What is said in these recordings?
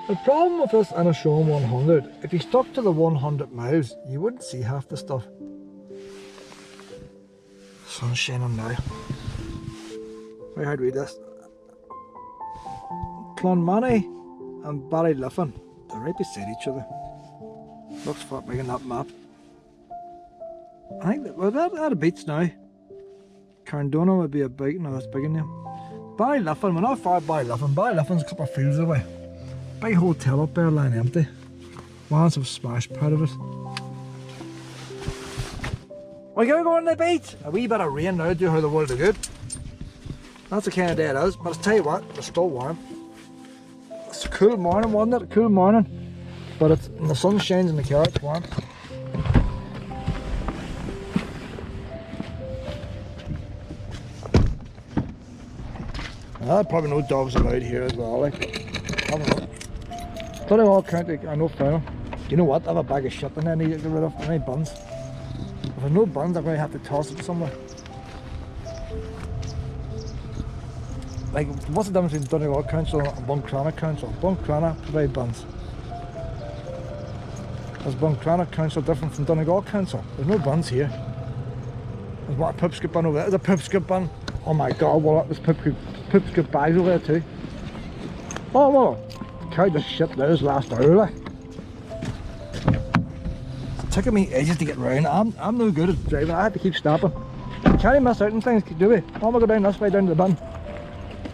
The problem with this and a showing 100, if you stuck to the 100 miles, you wouldn't see half the stuff. Sun's shining now. Where had we this? Clonmany and Ballyliffin, they're right beside each other. Looks fat big in that map. I think that, well, that a beach now. Carndona would be a big, no, that's big in there. Ballyliffin, we're not far Ballyliffin. Ballyliffin's a couple of fields away. Big hotel up there lying empty. Once have smashed part of it. We're gonna go on the beach. A wee bit of rain now do her the world of good. That's the kind of day it is, but I'll tell you what, it's still warm. It's a cool morning, wasn't it? A cool morning. But it's, when the sun shines in the car, it's warm. Probably no dogs allowed here as well, like. I don't know. Donegal County, I know fair. You know what? I have a bag of shit in there I need to get rid of. I need buns. If there's no buns, I'm going to have to toss it somewhere. Like, what's the difference between Donegal Council and Buncrana Council? Buncrana provide buns. Is Buncrana Council different from Donegal Council? There's no buns here. There's what, a pipscoop bun over there? There's a pipscoop bun. Oh my god, well, there's pipscoop bags over there too. Oh well, carried the shit those last hour, like. It's taking me ages to get round. I'm no good at driving. I have to keep stopping. You can't miss out on things, do we? I'm gonna go down this way down to the bin.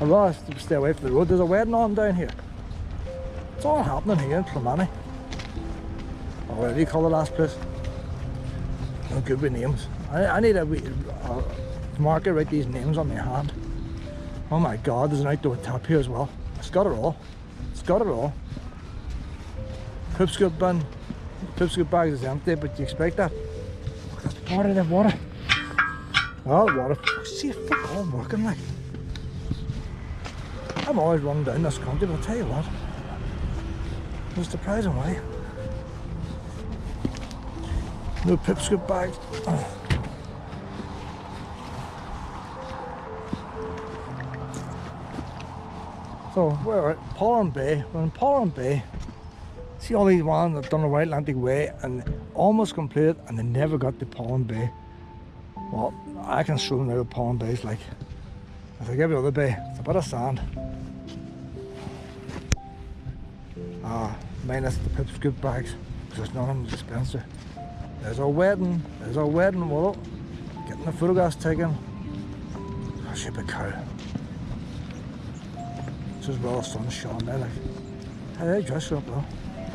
I'd rather stay away from the road. There's a wedding on down here. It's all happening here in Clonmany. Oh, what do you call the last place? No good with names. I need a marker, write these names on my hand. Oh my god, there's an outdoor tap here as well. It's got it all. It's got it all. Pipscoop bin, pipscoop bag is empty, but you expect that. Look, there's part of the water. Oh, the water. See, fuck all working like. I'm always running down this country, but I'll tell you what. There's the surprising way. No pipscoop bags. Oh. So we're at Pollan Bay. We're in Pollan Bay. See all these ones that have done the Alantic way and almost completed, and they never got to Pollan Bay. Well, I can show them now what Pollan Bay is like. It's like every other bay. It's a bit of sand. Minus the pipscoop bags, because there's none of them dispenser. There's a wedding. There's a wedding. Well, getting the photographs taken. Oh, she'd be cow. This is well, the sun's shone there, like. Hey, they dress showing up well.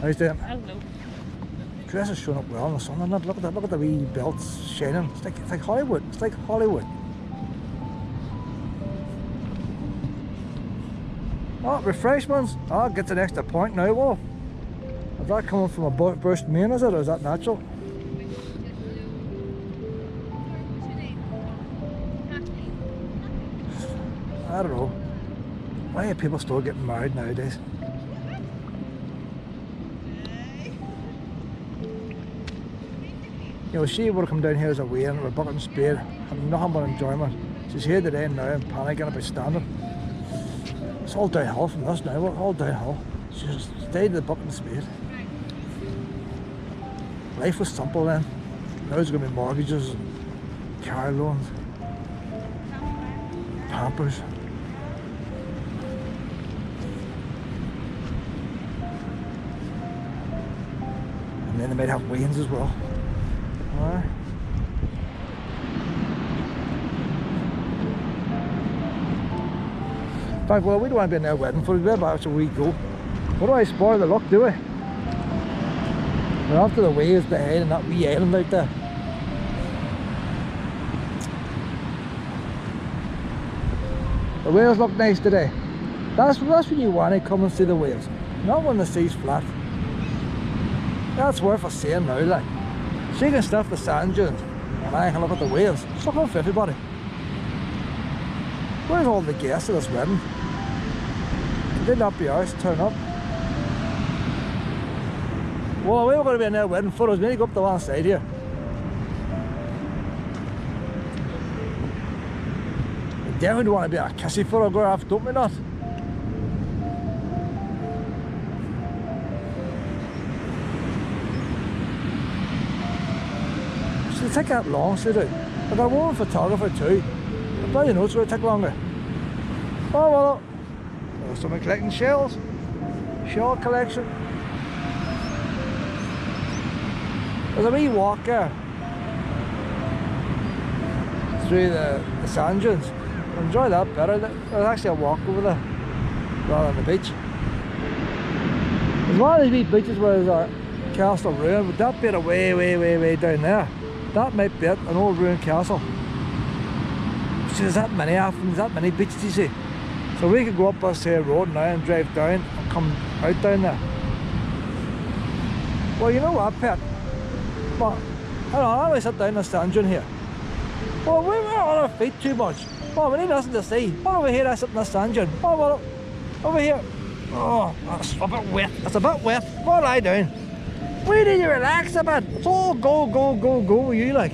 How's that? Hello. Dress is showing up well in the sun, isn't it? Look at that, look at the wee belts shining. It's like Hollywood. It's like Hollywood. Oh, refreshments. Oh, gets an extra point now, well. Is that coming from a burst main, is it, or is that natural? I don't know. Why are people still getting married nowadays? You know, she would have come down here as a weigh-in with a bucket and spade, having nothing but enjoyment. She's here today and now and panicking about standing. It's all downhill from this now, all downhill. She just stayed with the bucket and spade. Life was simple then. Now it's going to be mortgages and car loans, Pampers. And then they might have weigh-ins as well. Alright. In fact, well, we don't want to be in their wedding footage, we're about to we go. What do I spoil the look, do we? We're after the waves, the head, and that wee island out there. The whales look nice today. That's when you want to come and see the whales, not when the sea's flat. That's worth a seeing now, like. She can stuff the sand dunes, and I can look at the whales. It's looking for everybody. Where's all the guests at this wedding? Did not be ours, turn up. Well, we were going to be in their wedding photos, we need to go up the one side here. We definitely want to be a kissy photograph, don't we not? take that long, so do. I got one photographer too. I bloody know it's going to take longer. Oh well. There's someone collecting shells. Shell collection. There's a wee walk there through the sand dunes. I enjoy that better. There's actually a walk over there rather than the beach. There's one of these wee beaches where there's a castle ruin, but that bit of way down there, that might be it, an old ruined castle. See, there's that many of them, there's that many beaches, you see. So we could go up this here road now and drive down and come out down there. Well, you know what, Pet? But I always sit down in the sand dune here. Well, we're on our feet too much. Well, we need nothing to see. Well, over here I sit in the sand dune. Oh, well, over here. Oh, that's a bit wet. That's a bit wet. What are I doing? We need to relax a bit. It's all go with you, like.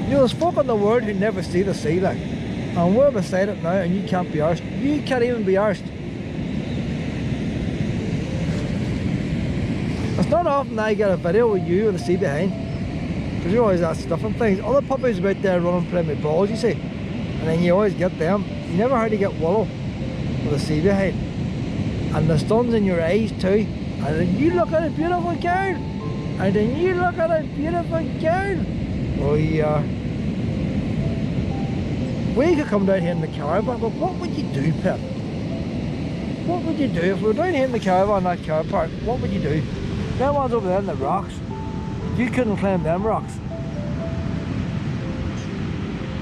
You know, there's folk in the world who never see the sea, like. And we're beside it now and you can't be arsed. You can't even be arsed. It's not often I get a video with you and the sea behind. Because you always ask stuff and things. Other puppies are out there running playing with balls, you see. And then you always get them. You never hardly get Willow with the sea behind. And the sun's in your eyes too. And then you look at a beautiful girl. And then you look at a beautiful girl. Oh yeah. We could come down here in the caravan, but what would you do, Pet? What would you do if we were down here in the caravan, that car park? What would you do? Them ones over there in the rocks, you couldn't climb them rocks.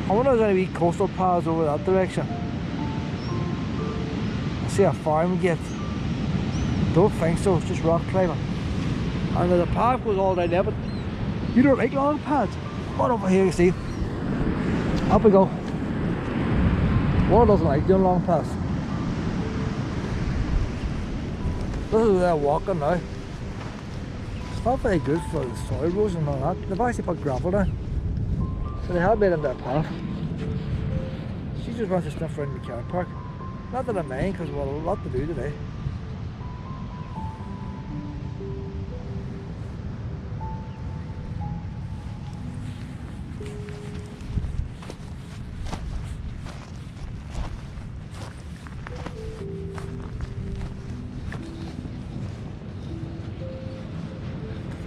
I wonder if there's any wee coastal paths over that direction. I see a farm gate. Don't think so, it's just rock climbing. And there's a path goes all down there, but you don't like long paths. What over here, you see? Up we go. Water doesn't like doing long paths. This is where they're walking now. It's not very good for the soil erosion and all that. They've actually put gravel down. So they have made into a path. She just wants to sniff around the car park. Not that I mind, because we've got a lot to do today.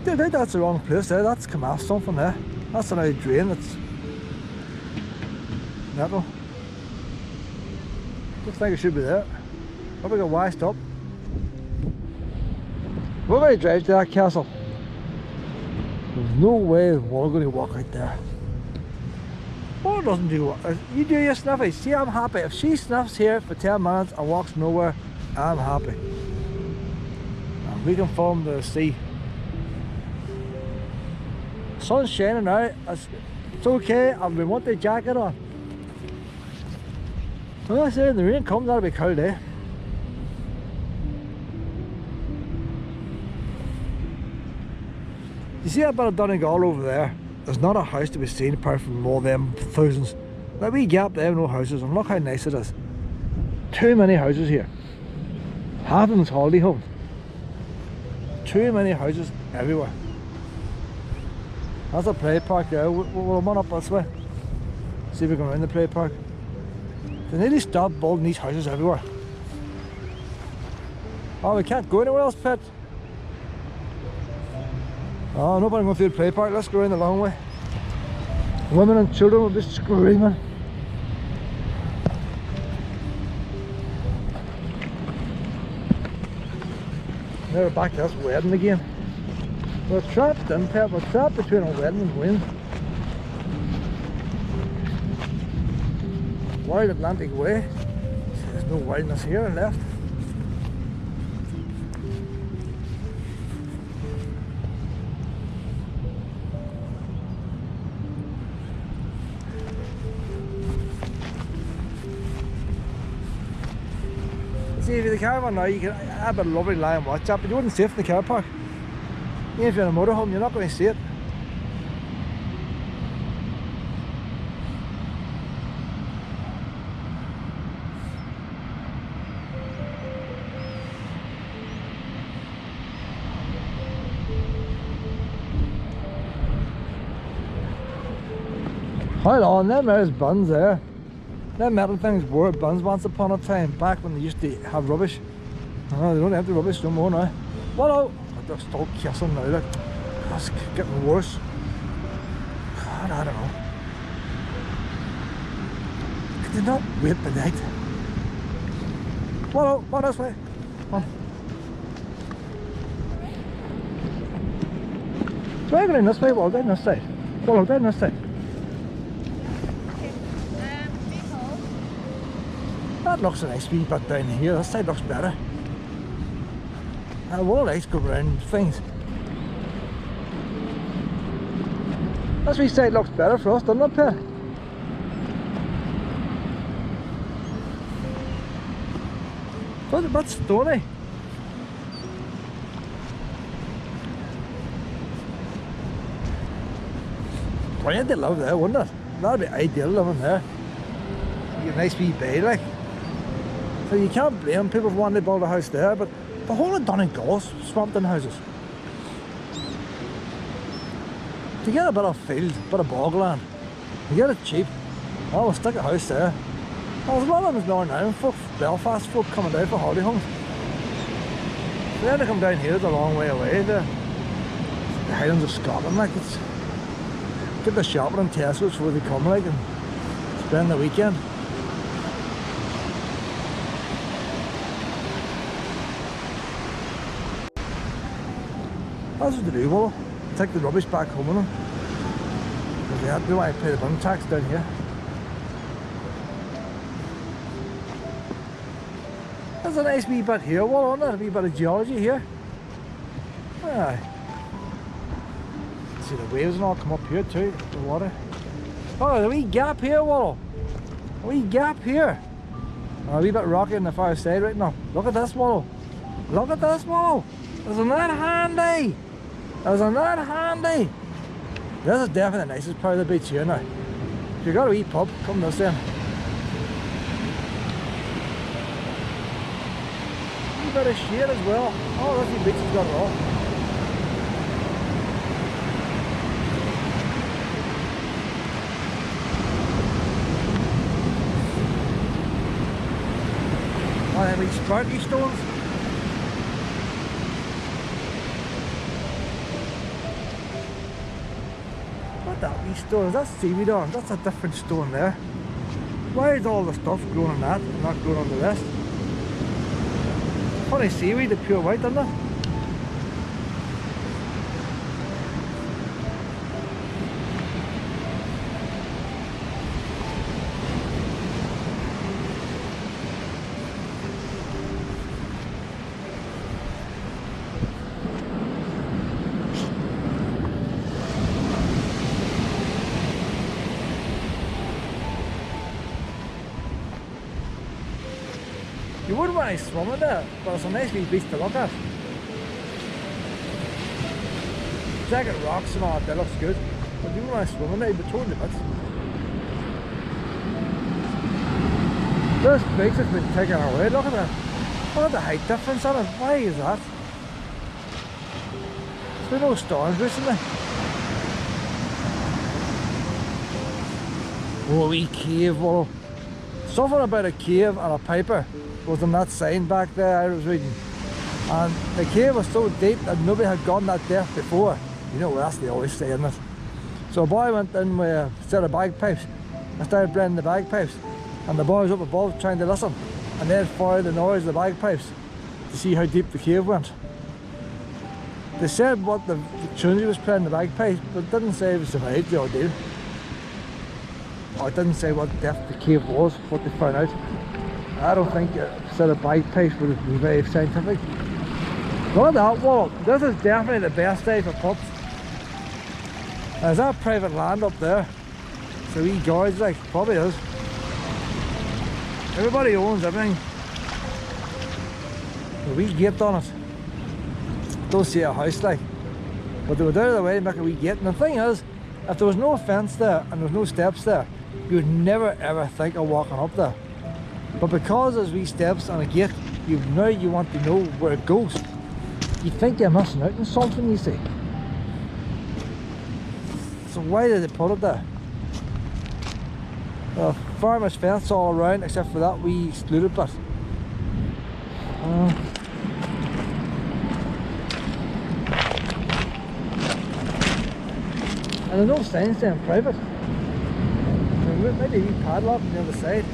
I think that's the wrong place there. That's come off something there. That's an old drain that's metal. Don't think it should be there. Probably got washed up. We're going to drive to that castle. There's no way we're going to walk out there. Water doesn't do what? You do your sniffy. See, I'm happy. If she sniffs here for 10 minutes and walks nowhere, I'm happy. And we can film the sea. Sun's shining out. It's okay. I've been wanting a jacket on. Well, I say when the rain comes, that'll be cold, eh? You see that bit of Donegal over there? There's not a house to be seen apart from all them thousands. That wee gap there, no houses, and look how nice it is. Too many houses here. Half of them's holiday homes. Too many houses everywhere. That's a play park there. We'll run up this way. See if we can run the play park. They need to stop building these houses everywhere. Oh, we can't go anywhere else, Pet. Oh, nobody going through the play park. Let's go around the long way. Women and children will be screaming. Now we're back to this wedding again. We're trapped in, Pet. We're trapped between a wedding and wind. Wide Atlantic way. There's no wildness here left. See, if you're the caravan now, you can have a lovely lie and watch that, but you wouldn't see it in the car park. Even if you're in a motorhome, you're not going to see it. Hold on, them there's bins there. Them metal things were bins once upon a time, back when they used to have rubbish. Oh, they don't have the rubbish no more now. What? They're still kissing now, look. That's getting worse. God, I don't know. Could they not wait the night? What this way? Come on. So I'm going this way, well down this side. Well down this side. That looks a nice wee bit down here. This side looks better. And all lights go around things. This wee side looks better for us, doesn't it, Pat? But a bit stony. Brilliant to live there, wouldn't it? That'd be ideal living there. You get a nice wee bay, like. So you can't blame people for wanting to build a house there, but the whole of Donegal is swamped in houses. To get a bit of field, a bit of bogland, you get it cheap. Oh, we'll stick a house there. Well, there's a lot of them Northern Ireland folk, Belfast folk coming down for holiday homes. So then they come down here, it's a long way away, the Highlands of Scotland, like it's get the shopping in Tesco's before they come, like, and spend the weekend. That's what they do, well, take the rubbish back home with them. Because they have to want to pay the bin tax down here. There's a nice wee bit here, well, isn't there? A wee bit of geology here. Aye. See the waves and all come up here too, the water. Oh, there's a wee gap here, Wallow. A wee gap here. Oh, a wee bit rocky on the far side right now. Look at this, Wallow. Look at this, Wallow. Isn't that handy? Isn't that handy? This is definitely the nicest part of the beach here now. If you got a wee pub, come this in. A bit of shade as well. Oh, this beach has got it all. Oh, them wee sparky stones. What that wee stone? Is that seaweed on? That's a different stone there. Why is all the stuff growing on that and not growing on the rest? Funny seaweed, the pure white, isn't it? You wouldn't want to swim in there, but it's a nice wee beach to look at. Jagged rocks and all that looks good, but you wouldn't want to swim in there, you'd be torn to bits. This beach has been taken away, look at that. Look at the height difference on it, why is that? There's been no storms recently. Oh, a wee cave, well, something about a cave and a piper was on that sign back there I was reading, and the cave was so deep that nobody had gone that depth before. You know, that's they always say, isn't it? So a boy went in with a set of bagpipes and started blending the bagpipes, and the boys up above trying to listen, and they'd follow the noise of the bagpipes to see how deep the cave went. They said what the tunes he was playing the bagpipes, but it didn't say if he survived the ordeal. Or it didn't say what depth the cave was, what they found out. I don't think a set of bagpipes would be very scientific. Look at that, well, this is definitely the best day for pubs. There's that private land up there. So wee guards, like, probably is. Everybody owns everything. A wee gate on it. Don't see a house, like. But they were out of the way to make a wee gate. And the thing is, if there was no fence there and there was no steps there, you would never ever think of walking up there. But because there's wee steps and a gate, you want to know where it goes. You think you're missing out on something, you see. So why did they put it there? Farmers fence all around except for that wee excluded bit. And there's no signs saying private. Maybe a wee padlock on the other side.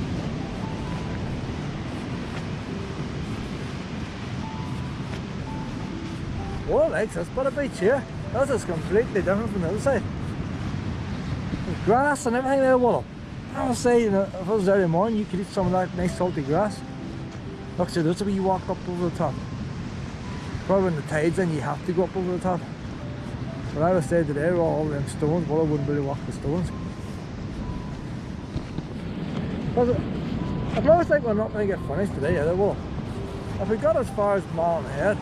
Oh, I like this bit of beach here. This is completely different from the other side. There's grass and everything there, Wallow. I would say, you know, if it was early morning, you could eat some of that nice salty grass. Look, so there's a wee walk up over the top. Probably when the tide's in, you have to go up over the top. But I would say today, all them stones, Wallow wouldn't really walk the stones. I probably think we're not going to get finished today either, Wallow. If we got as far as Malin Head,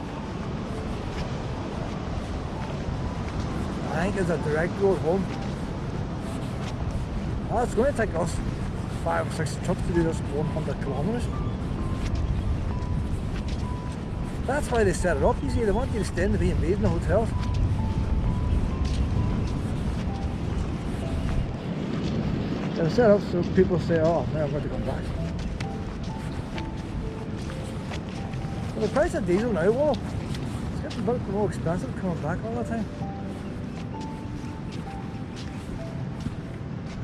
I think it's a direct road home. Well, it's going to take us 5 or 6 trips to do this 100 kilometres. That's why they set it up, you see, they want you to stay in the B&Bs and the hotels. They're set up so people say, oh, now I'm going to come back. Well, the price of diesel now, well, it's getting a bit more expensive coming back all the time.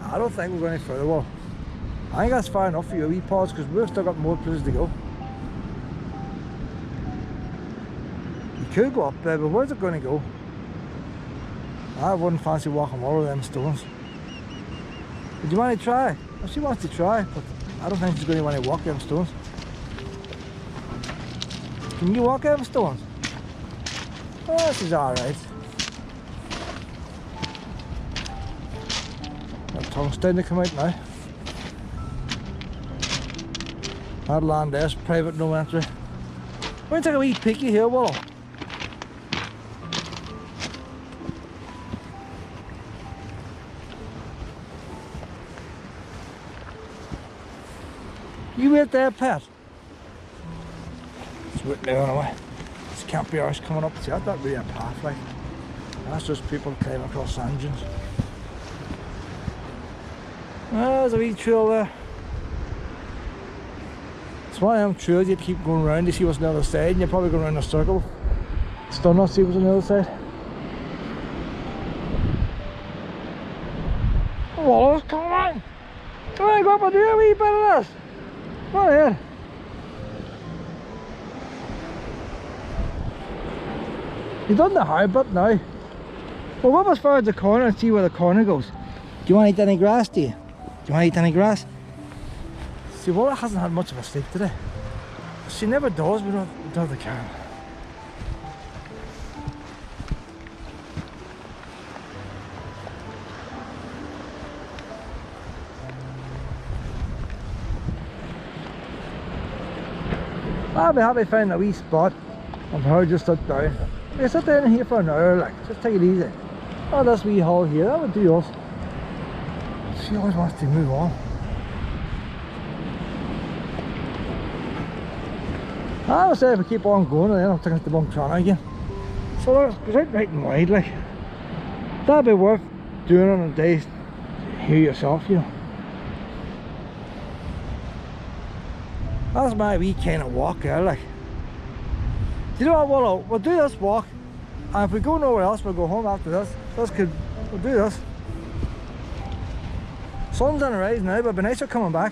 I don't think we're going any further, well. I think that's far enough for your wee paws because we've still got more places to go. You could go up there, but where's it going to go? I wouldn't fancy walking all of them stones. Would you want to try? Well, she wants to try, but I don't think she's going to want to walk them stones. Can you walk them stones? Oh, she's alright. Tongue starting to come out now. That land there's private, no entry. We're going to take a wee peeky here, Wallow. You wait there, Pat. It's wet now anyway. This can't be ours coming up. See, that's not really a path, like. That's just people climbing across sand dunes. Oh, there's a wee trail there. It's one of them trails you have to keep going around to see what's on the other side, and you're probably going around in a circle. Still not see what's on the other side. Wallow, come on! Come on, go up and do a wee bit of this! Come on here! You've done the hard bit now. Well, go up as far as the corner and see where the corner goes. Do you want to eat any grass, do you? Do you want to eat any grass? See, Wallow hasn't had much of a sleep today. She never does without the can. I'll be happy to find a wee spot and for her just sit down. We sit down here for an hour, like, just take it easy. Oh, this wee hall here, that would do us. She always wants to move on. I would say if we keep on going, then I'm taking it to Buncrana again. So it's out right and wide, like. That'd be worth doing on a day here yourself, you know. That's my wee kind of walk there, like. Do you know what, Wallow? We'll do this walk, and if we go nowhere else, we'll go home after this. We'll do this. Sun's on the rise now, but it'd be nicer coming back.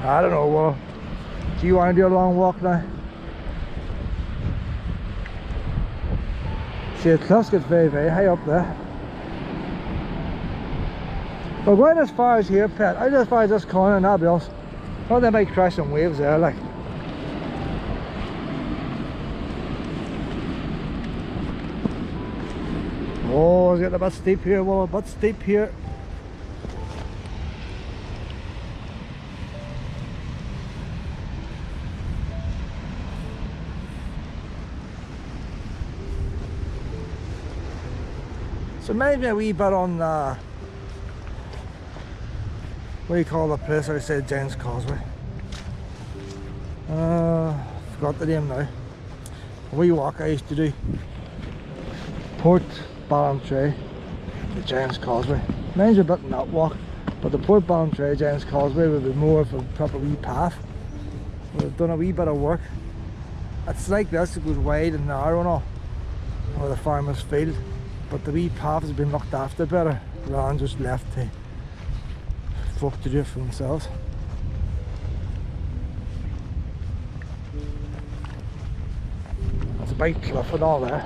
I don't know, Wallow. Do you want to do a long walk now? See, the cliffs get very, very high up there. We're going as far as here, Pet. Out as far as this corner and that'll be us. Oh, they might crash some waves there, like. Oh, it's getting a bit steep here, Wallow, a bit steep here. So maybe a wee bit on what do you call the place outside Giant's Causeway? Forgot the name now. A wee walk I used to do. Port Ballyliffin, the Giant's Causeway. Mine's a bit in that walk, but the Port Ballyliffin Giant's Causeway would be more of a proper wee path. We've done a wee bit of work. It's like this, it goes wide and narrow and all, or the farmer's field, but the wee path has been looked after better rather than just left to folk to do it for themselves. There's a big cliff and all there.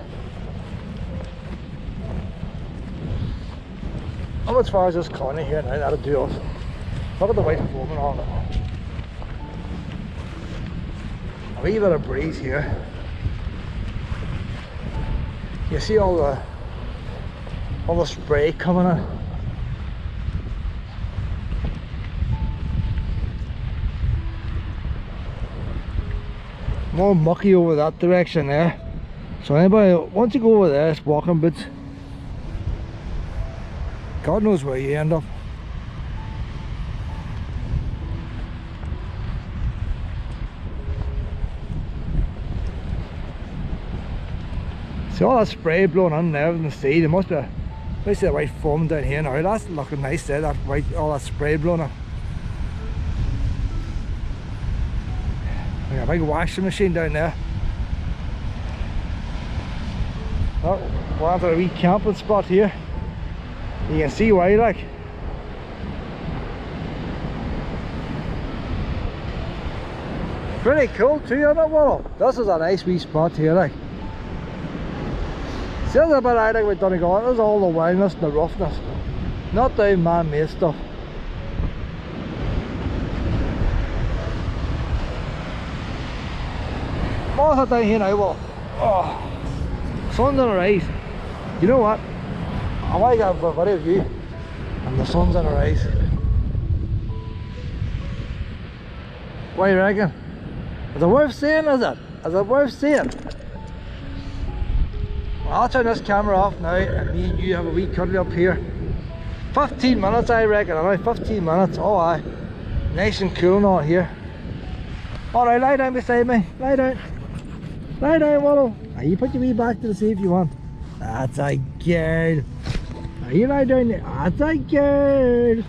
Up as far as this corner here now, that'll do us. Look at the white foam and all that. A wee bit of breeze here. You see all the spray coming in. More mucky over that direction there. So anybody, once you go over there, it's walking boots. God knows where you end up. See all that spray blowing in there in the sea. There must be a, let's see the white foam down here now. That's looking nice there, that white, all that spray blowing in. We got a big washing machine down there. Oh, we're onto a wee camping spot here. You can see why, like. Pretty cool too, isn't it, Wallow? This is a nice wee spot here, like. See, that's a bit I think with Donegal. There's all the wildness and the roughness, not the man-made stuff. What's that down here now, Wallow? Oh, sun's on the rise. You know what? I want to get a video of you and the sun's on the rise. What do you reckon? Is it worth seeing, is it? Is it worth seeing? Well, I'll turn this camera off now and me and you have a wee cuddly up here. 15 minutes I reckon, alright, 15 minutes, oh aye. Nice and cool and all here. Alright, lie down beside me, lie down. Lie down, Wallow. You put your wee back to the sea if you want. That's a girl. You lie down there. That's a girl.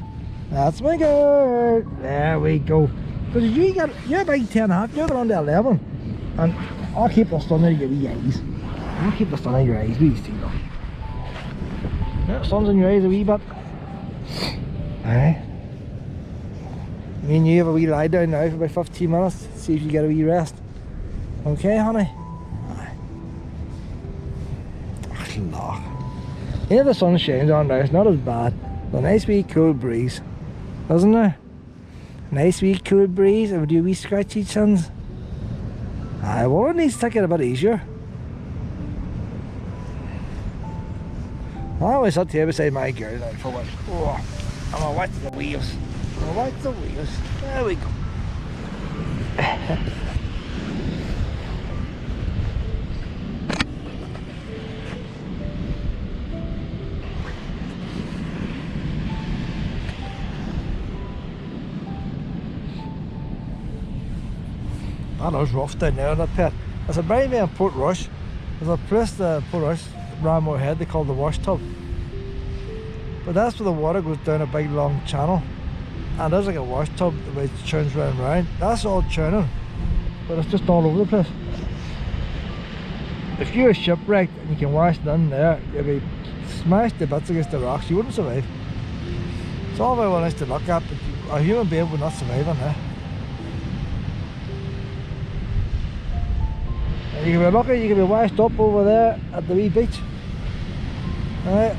That's my girl. There we go. Because you're about 10.5, you're going on to 11. And I'll keep the sun in your wee eyes. I'll keep the sun in your eyes, we see though. Yeah, sun's in your eyes a wee bit. Alright. Me and you have a wee lie down now for about 15 minutes. See if you get a wee rest. Okay, honey? Lock. Yeah, the sun shines on there, it's not as bad. A nice wee cool breeze, isn't there? Nice wee cool breeze. Would you wee scratchy chins? Aye, well, it needs to take it a bit easier. I always sit here beside my girl now for what? Oh, I'm gonna watch the wheels. I'm gonna watch the wheels. There we go. That was rough down there in that pit. There's a very in Port Rush. There's a place Port Rush, Ramore Head, they call the wash tub. But that's where the water goes down a big long channel. And there's like a wash tub the way it churns round and round. That's all churning. But it's just all over the place. If you're shipwrecked and you can wash it in there, you'll be smashed to bits against the rocks, you wouldn't survive. It's all very well nice to look at, but a human being would not survive in there. You can be lucky, you can be washed up over there at the wee beach. Alright.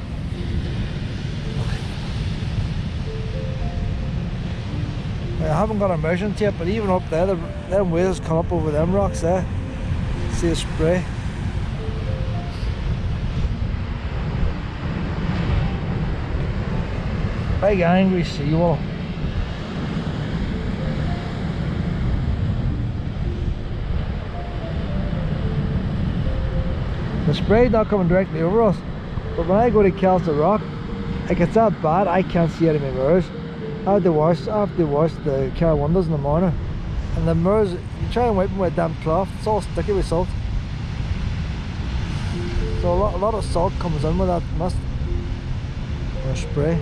I haven't got immersion tape, but even up there, them waves come up over them rocks there. See the spray. Big angry seawall. The spray's not coming directly over us, but when I go to Castle Rock, like it's that bad I can't see out of my mirrors. I have to wash the car windows in the morning And the mirrors, you try and wipe them with a damp cloth, it's all sticky with salt. So a lot of salt comes in with that mist or spray.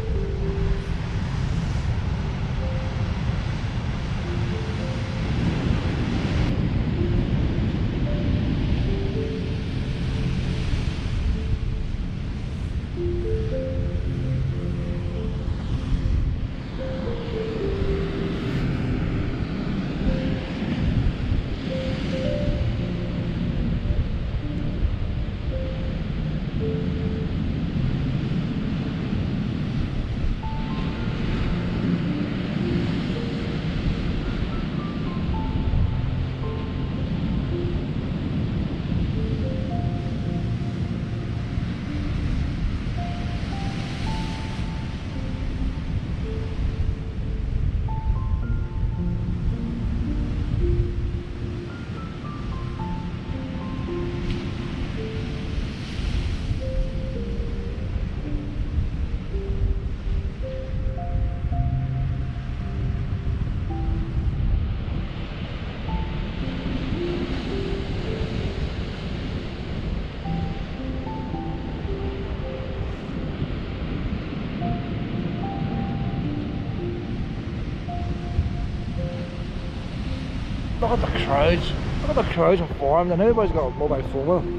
Look at the crowds. Look at the crowds are formed and everybody's got a mobile phone with them.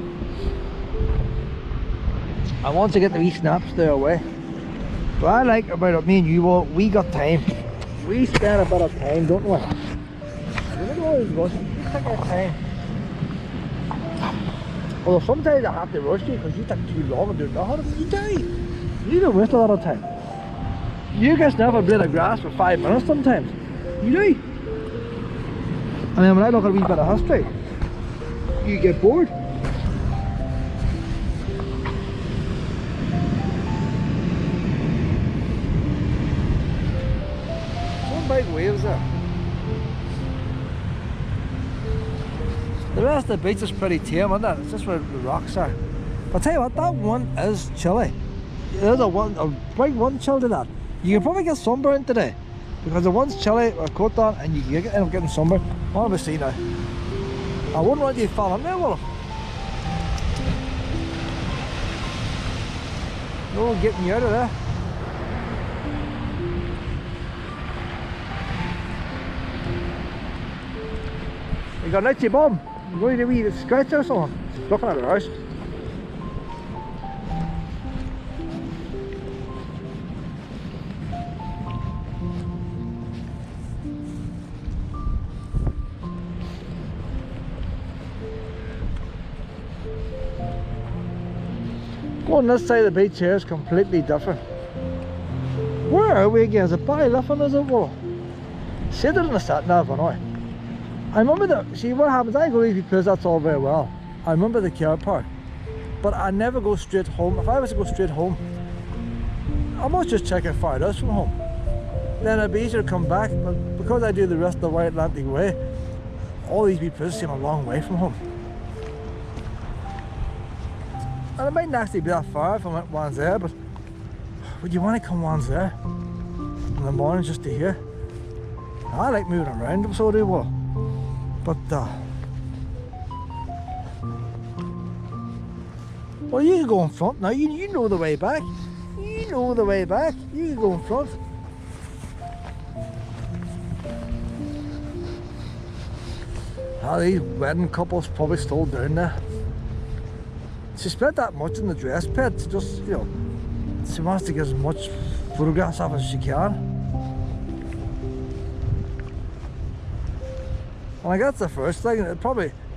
And once I get the wee snaps, they're away. What I like about it, me and you, well, we got time. We spend a bit of time, don't we? We don't always rush. We take our time. Although sometimes I have to rush you because you take too long and do nothing. You do. You don't waste a lot of time. You can snap a blade of grass for 5 minutes sometimes. You do. And then when I look at a wee bit of history, you get bored. Some big waves there. The rest of the beach is pretty tame, isn't it? It's just where the rocks are. But I tell you what, that one is chilly. There's a big one chill to that. You can probably get sunburned today. Because the one's chilly with a coat on and you end up getting sunburned. What have I seen now? I wouldn't want you to fall in there, will I? No one getting you out of there. You got an itchy bum? You going to wee scratch or something? Looking at the house. Going this side of the beach here is completely different. Where are we again? Is it Ballyliffin, is it? Well, see, it in the sat nav anyway. I remember that. See what happens, I go easy place, that's all very well. I remember the carpark, but I never go straight home. If I was to go straight home, I must just check how far it is from home. Then it'd be easier to come back, but because I do the rest of the White Alantic way, all these wee places seem a long way from home. And it mightn't actually be that far if I went once there, but would you want to come once there in the morning just to hear? I like moving around, so do well. But well, you can go in front now. You know the way back. You know the way back. You can go in front. These wedding couples probably still down there. She spent that much in the dress pit to just, you know, she wants to get as much photographs of as she can. And I guess the first thing,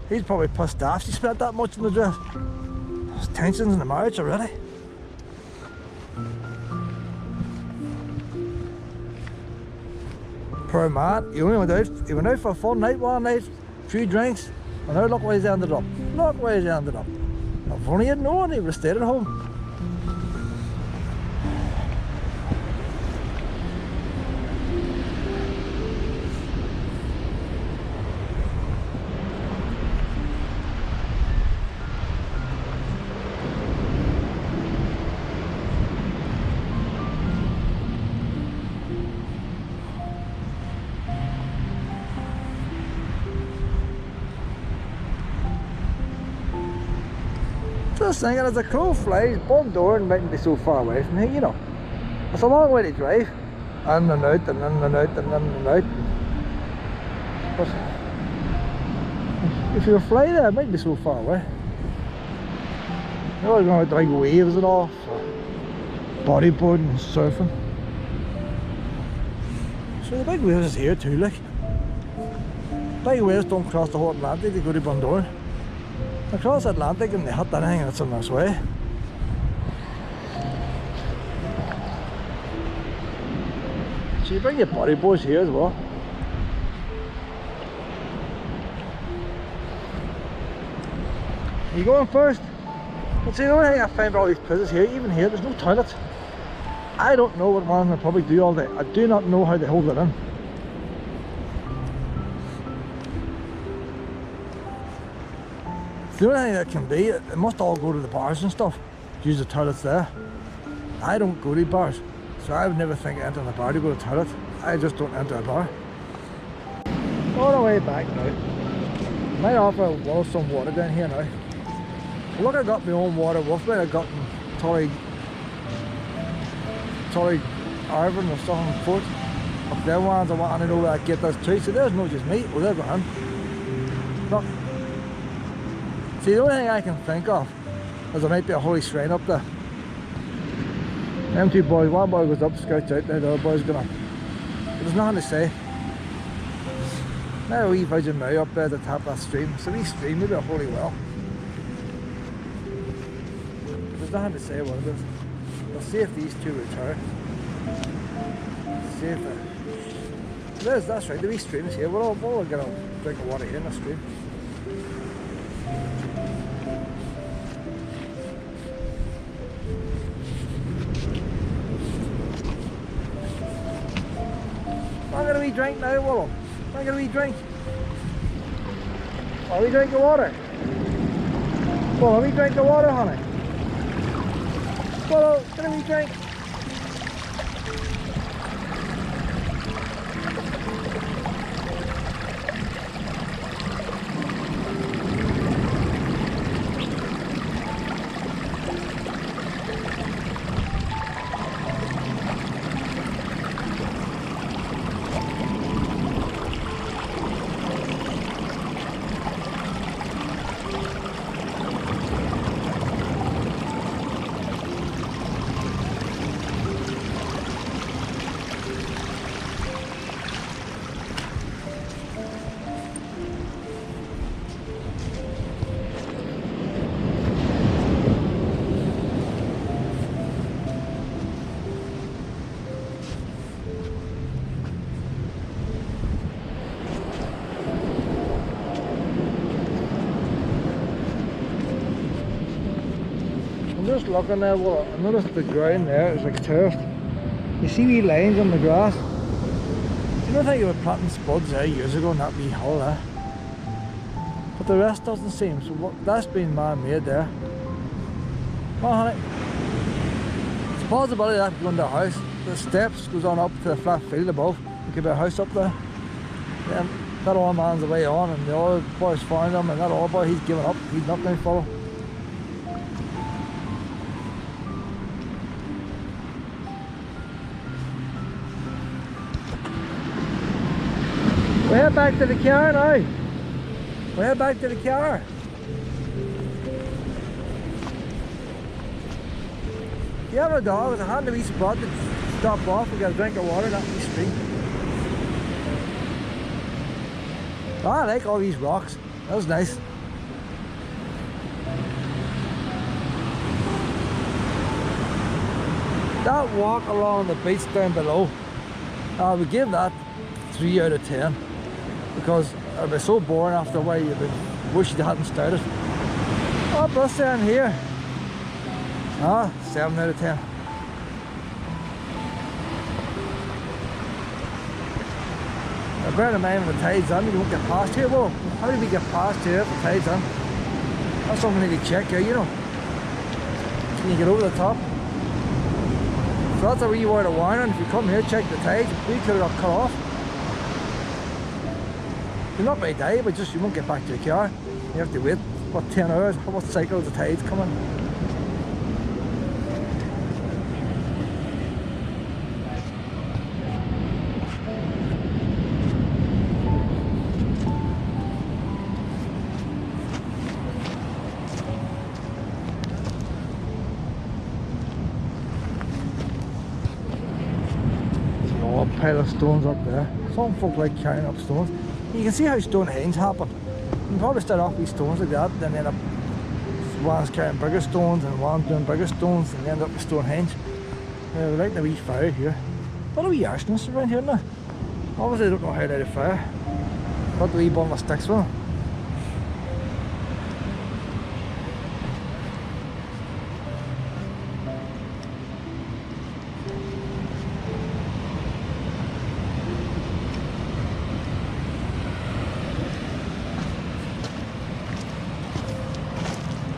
he's probably pissed off she spent that much in the dress. There's tensions in the marriage already. Poor man, he only went out for a full night one night, 3 drinks, and now look where he's ended up. Look where he's ended up. If only he'd known, he would have stayed at home. just thinking, as the crow flies, Bundoran mightn't be so far away from here, you know. It's a long way to drive. In and out, and in and out, and in and out. But if you fly there, it mightn't be so far away. You're going to like waves and all, so bodyboarding and surfing. So the big waves is here too, like. Big waves don't cross the whole Atlantic, they go to Bundoran. They cross the Atlantic and they hit anything that's on this way. So you bring your bodyboards here as well. You going first? But see, the only thing I find about all these places here, even here, there's no toilets. I don't know what one in the public do all day. I do not know how they hold it in. The only thing that can be, it must all go to the bars and stuff, use the toilets there. I don't go to bars, so I would never think of entering a bar to go to the toilet. I just don't enter a bar. All the way back now. Might offer well some water down here now. Look, I got my own water with me. I got in Tully Irvin or something foot. Up there ones I want to know where I get those too. So there's no just me. Well, they're gone. Look. See, the only thing I can think of is there might be a holy shrine up there. Them two boys, one boy goes up, scouts out there, the other boy's gonna. There's nothing to say. Now a wee Virgin Mary up there at the top of that stream. It's a wee stream, maybe a holy well. There's nothing to say what it is. We'll see if these two return. See if that's right, the wee stream is here. We're all get a drink of water here in the stream. I'm gonna drink now, Willow. I'm gonna drink. Are we drinking water? Well, are we drinking water, honey? Willow, gonna we drink? Just looking there, well, I noticed the ground there is like turfed. You see wee lines on the grass. Do you know think you were planting spuds there years ago in that wee hill there? But the rest doesn't seem, so that's been man-made there. Oh honey, it's a possibility that could go into a house. The steps goes on up to the flat field above. There could be a house up there. Then that old man's away on and the other boy's found him, and that old boy, he's given up, he's not going to follow. We'll head back to the car now. We'll head back to the car. If you have a dog, it's a handy wee spot to stop off and get a drink of water down the street. Oh, I like all these rocks. That was nice. That walk along the beach down below, I would give that 3 out of 10. Because it'd be so boring after a while, you'd wish you hadn't started. Oh, plus down here. Ah, 7 out of 10. Now bear in mind when the tide's on, you won't get past here. Well, how do we get past here if the tide's on? That's something we need to check here, you know. Can you get over the top? So that's a wee word of warning. If you come here, check the tide. We could have got cut off. You're not by day, but just you won't get back to your car. You have to wait, what, 10 hours? What cycle the tide's coming? pile of stones up there. Some folk like carrying up stones. You can see how Stonehenge happened. You can probably start off with stones like that, then end up one's carrying bigger stones and one's doing bigger stones, and end up with Stonehenge. We like the wee fire here. What a wee arsonists around here now. Obviously I don't know how to light a fire. Got the wee bundle of sticks with them.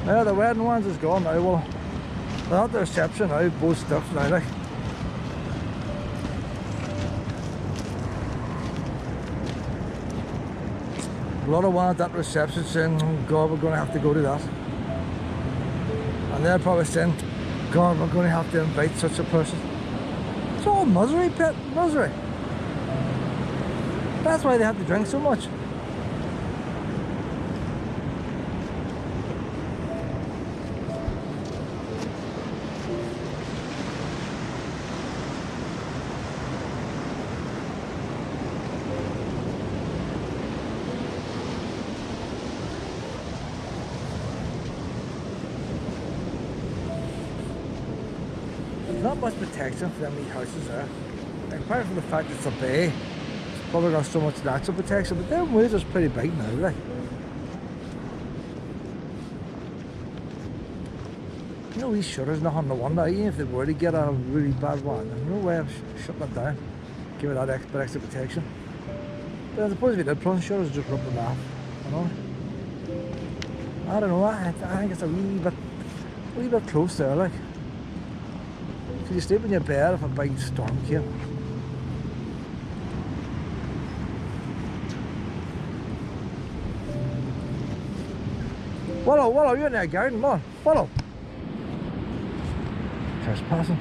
Now the wedding ones is gone now. Well, they're at the reception now, both stuff now like. A lot of ones at the reception saying, oh God, we're going to have to go to that. And they're probably saying, God, we're going to have to invite such a person. It's all misery, pet, misery. That's why they have to drink so much. Not much protection for them wee houses there. Like, apart from the fact it's a bay, it's probably got so much natural protection, but their woods is pretty big now, like. You know, these shutters nothing to wonder, even if they were to get a really bad one, there's no way of shutting it down, give it that extra protection. But I suppose if you did plunge shutters, just rip them off, you know. I don't know, I think it's a wee bit close there, like. Could you sleep in your bed if a big storm came? Willow, you're in that garden, man. Willow. Trespassing.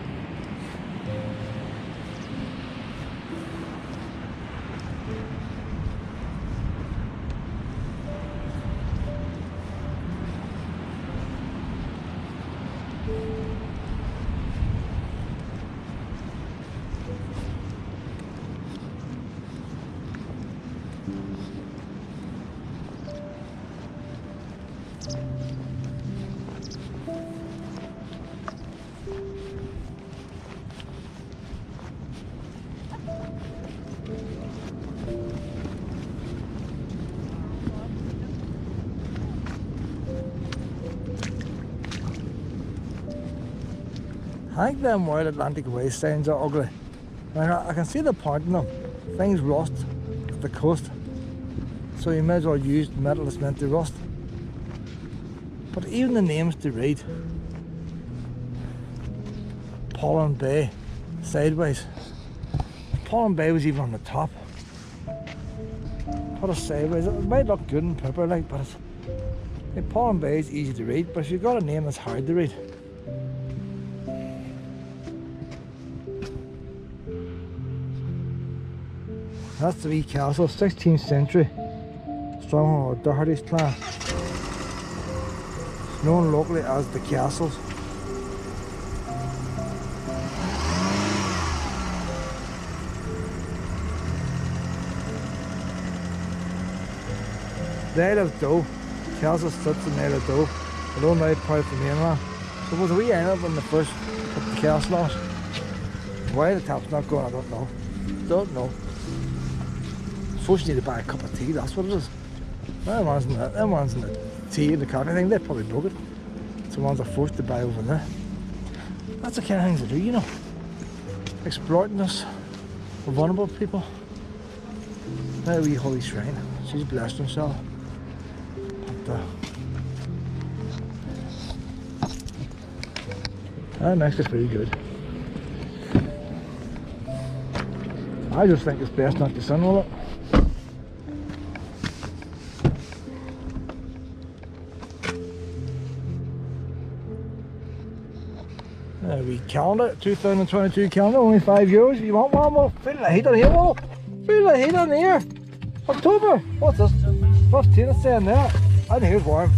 I think them wide Atlantic way signs are ugly. I can see the point in them. Things rust at the coast, so you may as well use metal that's meant to rust. But even the names to read, Pollan Bay, sideways. Pollan Bay was even on the top. Put it sideways. It might look good in paper, like, but it's, like, Pollan Bay is easy to read, but if you've got a name that's hard to read. That's the wee castle, 16th century stronghold, Doherty's clan. It's known locally as the Castles. The Isle of Doe, Castle sits in the Isle of Doe, although now part of the mainland. So it was a wee island when they first put the castle on. Why the tap's not going, I don't know. Don't know. First you need to buy a cup of tea, that's what it is. Them ones in the tea and the coffee thing, they probably broke it. It's the ones they're forced to buy over there. That's the kind of things they do, you know. Exploiting us, for vulnerable people. That wee holy shrine, she's blessed herself. But, that makes it pretty good. I just think it's best not to sun roll it. Wee calendar, 2022 calendar, only €5. You want one more? Feel the heat on here, Will. Feel the heat on here. October. What's this? 15, it's saying there. I think it's warm.